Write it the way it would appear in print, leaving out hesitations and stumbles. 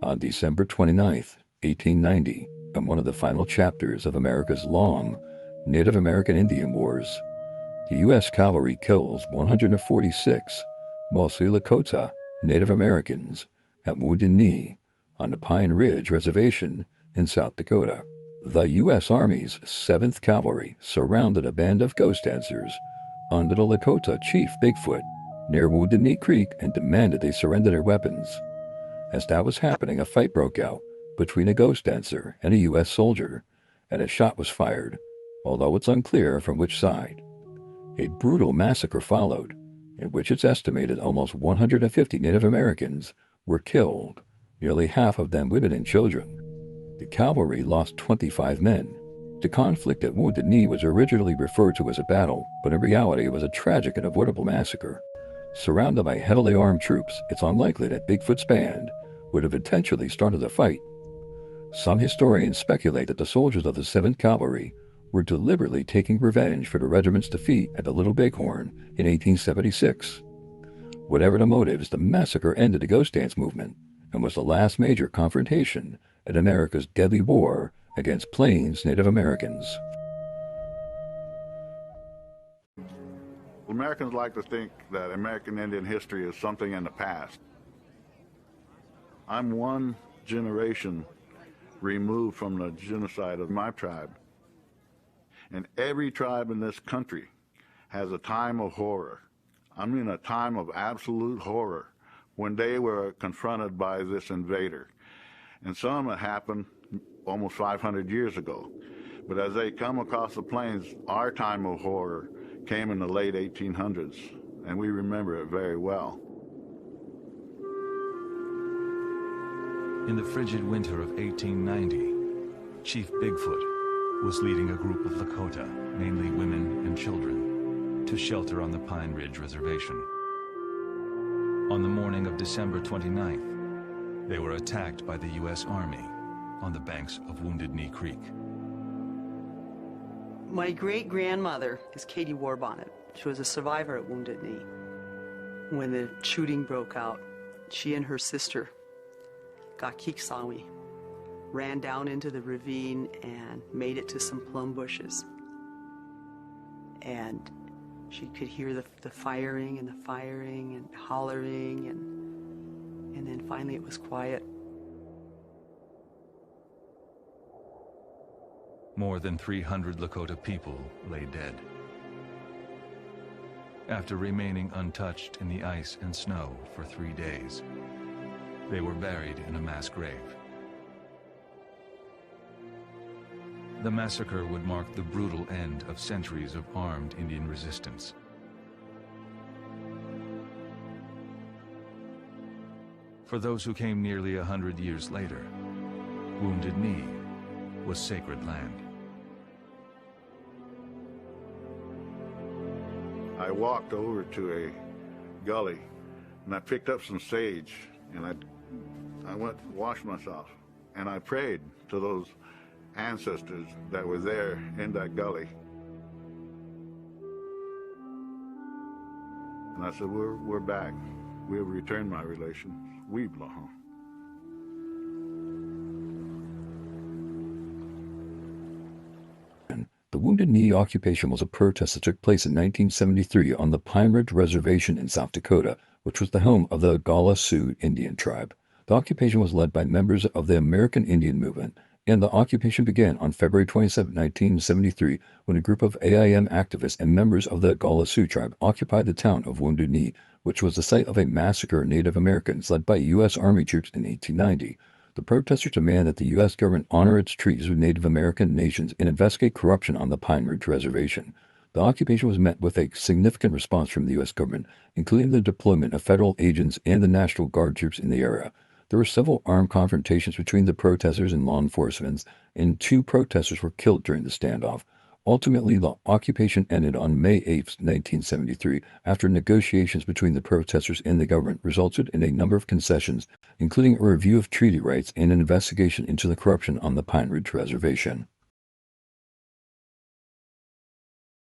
On December 29, 1890, in one of the final chapters of America's long Native American Indian Wars, the U.S. cavalry kills 146, mostly Lakota, Native Americans at Wounded Knee on the Pine Ridge Reservation in South Dakota. The U.S. Army's 7th Cavalry surrounded a band of ghost dancers under the Lakota chief Bigfoot near Wounded Knee Creek and demanded they surrender their weapons. As that was happening, a fight broke out between a ghost dancer and a U.S. soldier, and a shot was fired, although it's unclear from which side. A brutal massacre followed, in which it's estimated almost 150 Native Americans were killed, nearly half of them women and children. The cavalry lost 25 men. The conflict at Wounded Knee was originally referred to as a battle, but in reality it was a tragic and avoidable massacre. Surrounded by heavily armed troops, it's unlikely that Bigfoot's band would have intentionally started a fight. Some historians speculate that the soldiers of the 7th Cavalry were deliberately taking revenge for the regiment's defeat at the Little Bighorn in 1876. Whatever the motives, the massacre ended the ghost dance movement and was the last major confrontation in America's deadly war against Plains Native Americans. Americans like to think that American Indian history is something in the past. I'm one generation removed from the genocide of my tribe. And every tribe in this country has a time of horror. I mean a time of absolute horror when they were confronted by this invader. And some it happened almost 500 years ago. But as they come across the plains, our time of horror came in the late 1800s, and we remember it very well. In the frigid winter of 1890, Chief Bigfoot was leading a group of Lakota, mainly women and children, to shelter on the Pine Ridge Reservation. On the morning of December 29th, they were attacked by the U.S. Army on the banks of Wounded Knee Creek. My great-grandmother is Katie Warbonnet. She was a survivor at Wounded Knee. When the shooting broke out, she and her sister got Kiksawi, ran down into the ravine and made it to some plum bushes. And she could hear the firing and hollering, and then finally it was quiet. More than 300 Lakota people lay dead. After remaining untouched in the ice and snow for 3 days, they were buried in a mass grave. The massacre would mark the brutal end of centuries of armed Indian resistance. For those who came nearly 100 years later, Wounded Knee was sacred land. I walked over to a gully and I picked up some sage and I went to wash myself and I prayed to those ancestors that were there in that gully. And I said, we're back. We have returned my relations. We belong. The Wounded Knee occupation was a protest that took place in 1973 on the Pine Ridge Reservation in South Dakota, which was the home of the Gala Sioux Indian tribe. The occupation was led by members of the American Indian Movement, and the occupation began on February 27, 1973, when a group of AIM activists and members of the Gala Sioux tribe occupied the town of Wounded Knee, which was the site of a massacre of Native Americans led by U.S. Army troops in 1890. The protesters demand that the U.S. government honor its treaties with Native American nations and investigate corruption on the Pine Ridge Reservation. The occupation was met with a significant response from the U.S. government, including the deployment of federal agents and the National Guard troops in the area. There were several armed confrontations between the protesters and law enforcement, and 2 protesters were killed during the standoff. Ultimately, the occupation ended on May 8, 1973, after negotiations between the protesters and the government resulted in a number of concessions, including a review of treaty rights and an investigation into the corruption on the Pine Ridge Reservation.